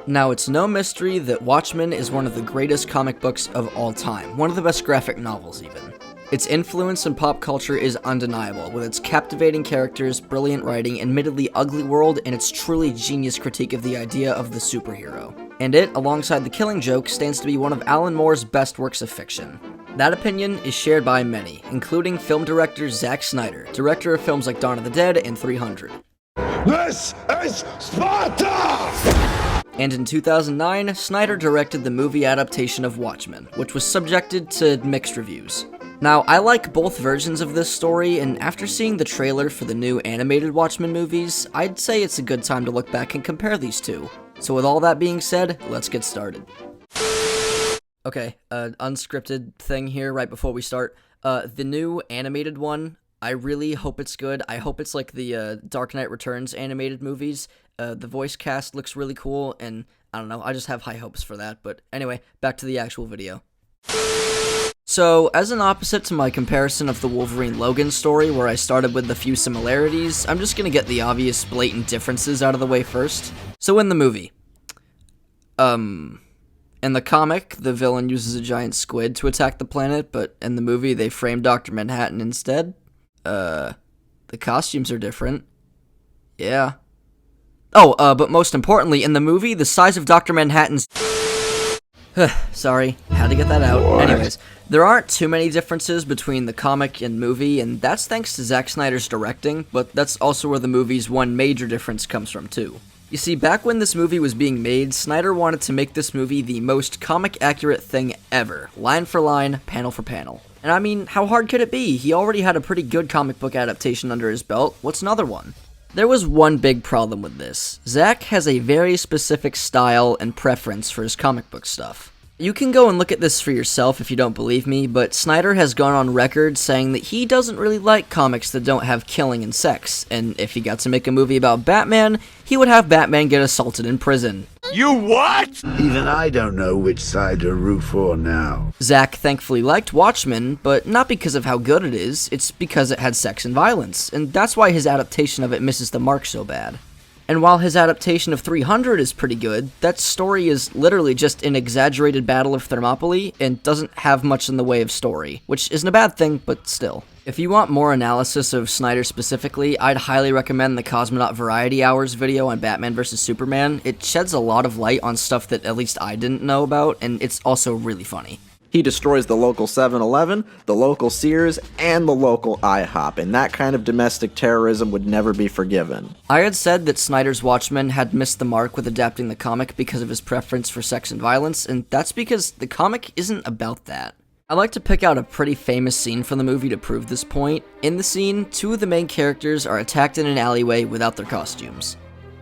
Now, it's no mystery that Watchmen is one of the greatest comic books of all time, one of the best graphic novels even. Its influence in pop culture is undeniable, with its captivating characters, brilliant writing, admittedly ugly world, and its truly genius critique of the idea of the superhero. And it, alongside The Killing Joke, stands to be one of Alan Moore's best works of fiction. That opinion is shared by many, including film director Zack Snyder, director of films like Dawn of the Dead and 300. This is Sparta! And in 2009, Snyder directed the movie adaptation of Watchmen, which was subjected to mixed reviews. Now, I like both versions of this story, and after seeing the trailer for the new animated Watchmen movies, I'd say it's a good time to look back and compare these two. So with all that being said, let's get started. Okay, unscripted thing here right before we start. The new animated one, I really hope it's good. I hope it's like the Dark Knight Returns animated movies. The voice cast looks really cool, and I don't know, I just have high hopes for that. But anyway, back to the actual video. So, as an opposite to my comparison of the Wolverine-Logan story, where I started with a few similarities, I'm just gonna get the obvious, blatant differences out of the way first. So in the movie, in the comic, the villain uses a giant squid to attack the planet, but in the movie, they frame Dr. Manhattan instead. The costumes are different. Yeah. Oh, but most importantly, in the movie, the size of Dr. Manhattan's... Sorry, had to get that out. What? Anyways, there aren't too many differences between the comic and movie, and that's thanks to Zack Snyder's directing, but that's also where the movie's one major difference comes from, too. You see, back when this movie was being made, Snyder wanted to make this movie the most comic-accurate thing ever, line for line, panel for panel. And I mean, how hard could it be? He already had a pretty good comic book adaptation under his belt, what's another one? There was one big problem with this. Zack has a very specific style and preference for his comic book stuff. You can go and look at this for yourself if you don't believe me, but Snyder has gone on record saying that he doesn't really like comics that don't have killing and sex, and if he got to make a movie about Batman, he would have Batman get assaulted in prison. You what? Even I don't know which side to root for now. Zack thankfully liked Watchmen, but not because of how good it is, it's because it had sex and violence, and that's why his adaptation of it misses the mark so bad. And while his adaptation of 300 is pretty good, that story is literally just an exaggerated battle of Thermopylae and doesn't have much in the way of story, which isn't a bad thing, but still. If you want more analysis of Snyder specifically, I'd highly recommend the Cosmonaut Variety Hours video on Batman vs. Superman. It sheds a lot of light on stuff that at least I didn't know about, and it's also really funny. He destroys the local 7-Eleven, the local Sears, and the local IHOP, and that kind of domestic terrorism would never be forgiven. I had said that Snyder's Watchmen had missed the mark with adapting the comic because of his preference for sex and violence, and that's because the comic isn't about that. I like to pick out a pretty famous scene from the movie to prove this point. In the scene, two of the main characters are attacked in an alleyway without their costumes.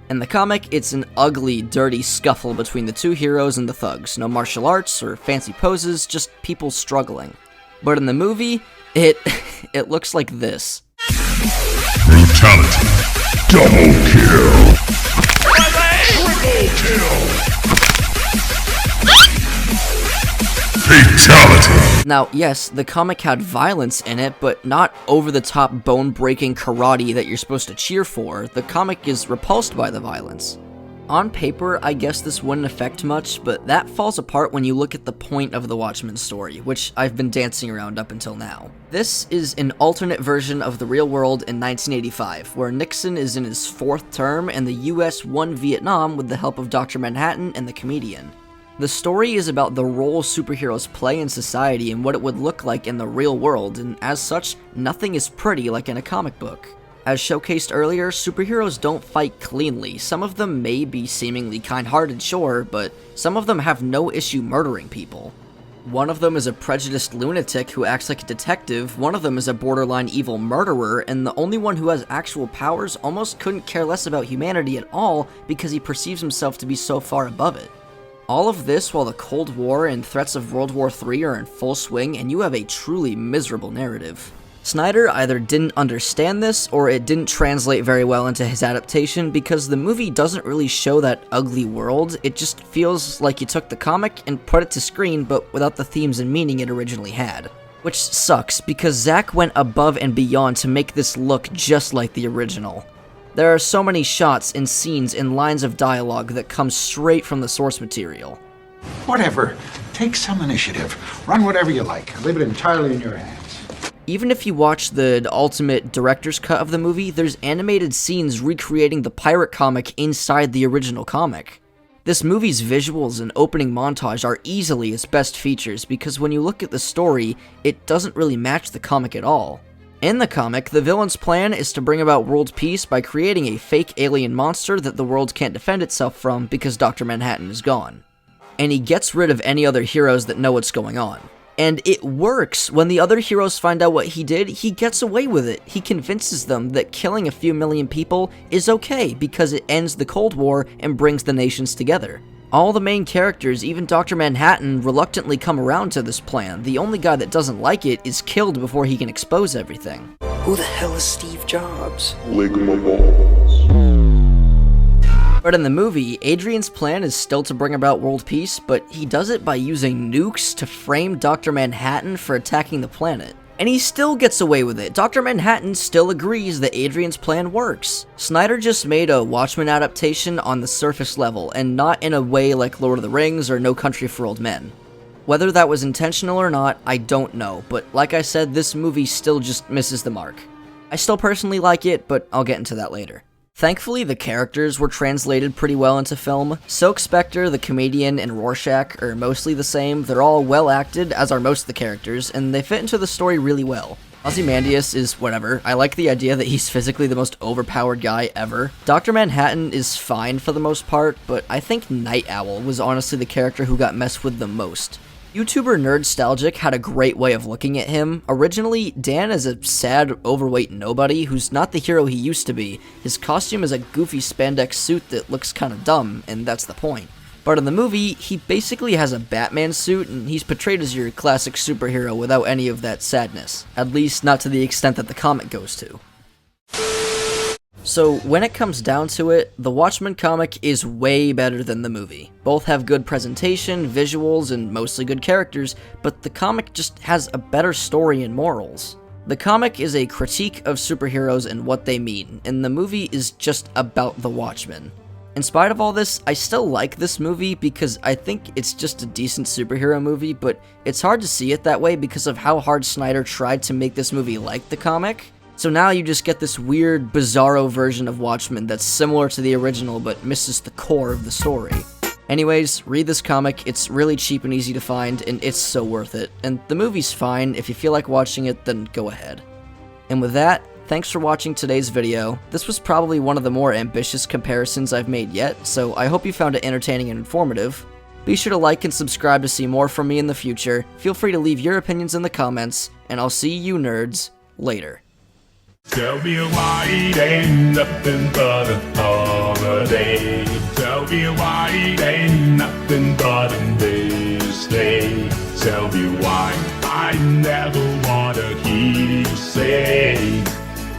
In the comic, it's an ugly, dirty scuffle between the two heroes and the thugs. No martial arts or fancy poses, just people struggling. But in the movie, it looks like this. Brutality. Double kill. Triple kill. Fatality. Now, yes, the comic had violence in it, but not over-the-top bone-breaking karate that you're supposed to cheer for. The comic is repulsed by the violence. On paper, I guess this wouldn't affect much, but that falls apart when you look at the point of the Watchmen story, which I've been dancing around up until now. This is an alternate version of the real world in 1985, where Nixon is in his 4th term and the US won Vietnam with the help of Dr. Manhattan and the comedian. The story is about the role superheroes play in society and what it would look like in the real world, and as such, nothing is pretty like in a comic book. As showcased earlier, superheroes don't fight cleanly. Some of them may be seemingly kind-hearted, sure, but some of them have no issue murdering people. One of them is a prejudiced lunatic who acts like a detective, one of them is a borderline evil murderer, and the only one who has actual powers almost couldn't care less about humanity at all because he perceives himself to be so far above it. All of this while the Cold War and threats of World War III are in full swing, and you have a truly miserable narrative. Snyder either didn't understand this, or it didn't translate very well into his adaptation, because the movie doesn't really show that ugly world. It just feels like you took the comic and put it to screen, but without the themes and meaning it originally had. Which sucks, because Zack went above and beyond to make this look just like the original. There are so many shots and scenes and lines of dialogue that come straight from the source material. Whatever. Take some initiative. Run whatever you like. I leave it entirely in your hands. Even if you watch the ultimate director's cut of the movie, there's animated scenes recreating the pirate comic inside the original comic. This movie's visuals and opening montage are easily its best features because when you look at the story, it doesn't really match the comic at all. In the comic, the villain's plan is to bring about world peace by creating a fake alien monster that the world can't defend itself from because Dr. Manhattan is gone. And he gets rid of any other heroes that know what's going on. And it works! When the other heroes find out what he did, he gets away with it. He convinces them that killing a few million people is okay because it ends the Cold War and brings the nations together. All the main characters, even Dr. Manhattan, reluctantly come around to this plan. The only guy that doesn't like it is killed before he can expose everything. Who the hell is Steve Jobs? But in the movie, Adrian's plan is still to bring about world peace, but he does it by using nukes to frame Dr. Manhattan for attacking the planet. And he still gets away with it. Dr. Manhattan still agrees that Adrian's plan works. Snyder just made a Watchmen adaptation on the surface level, and not in a way like Lord of the Rings or No Country for Old Men. Whether that was intentional or not, I don't know, but like I said, this movie still just misses the mark. I still personally like it, but I'll get into that later. Thankfully, the characters were translated pretty well into film. Silk Spectre, the comedian, and Rorschach are mostly the same. They're all well acted, as are most of the characters, and they fit into the story really well. Ozymandias is whatever. I like the idea that he's physically the most overpowered guy ever. Dr. Manhattan is fine for the most part, but I think Night Owl was honestly the character who got messed with the most. YouTuber Nerdstalgic had a great way of looking at him. Originally, Dan is a sad, overweight nobody who's not the hero he used to be. His costume is a goofy spandex suit that looks kinda dumb, and that's the point. But in the movie, he basically has a Batman suit, and he's portrayed as your classic superhero without any of that sadness. At least not to the extent that the comic goes to. So, when it comes down to it, the Watchmen comic is way better than the movie. Both have good presentation, visuals, and mostly good characters, but the comic just has a better story and morals. The comic is a critique of superheroes and what they mean, and the movie is just about the Watchmen. In spite of all this, I still like this movie because I think it's just a decent superhero movie, but it's hard to see it that way because of how hard Snyder tried to make this movie like the comic. So now you just get this weird, bizarro version of Watchmen that's similar to the original but misses the core of the story. Anyways, read this comic, it's really cheap and easy to find, and it's so worth it. And the movie's fine, if you feel like watching it, then go ahead. And with that, thanks for watching today's video. This was probably one of the more ambitious comparisons I've made yet, so I hope you found it entertaining and informative. Be sure to like and subscribe to see more from me in the future. Feel free to leave your opinions in the comments, and I'll see you nerds later. Tell me why it ain't nothing but a holiday. Tell me why it ain't nothing but a mistake. Tell me why I never wanna hear you say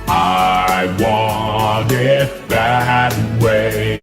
I want it that way.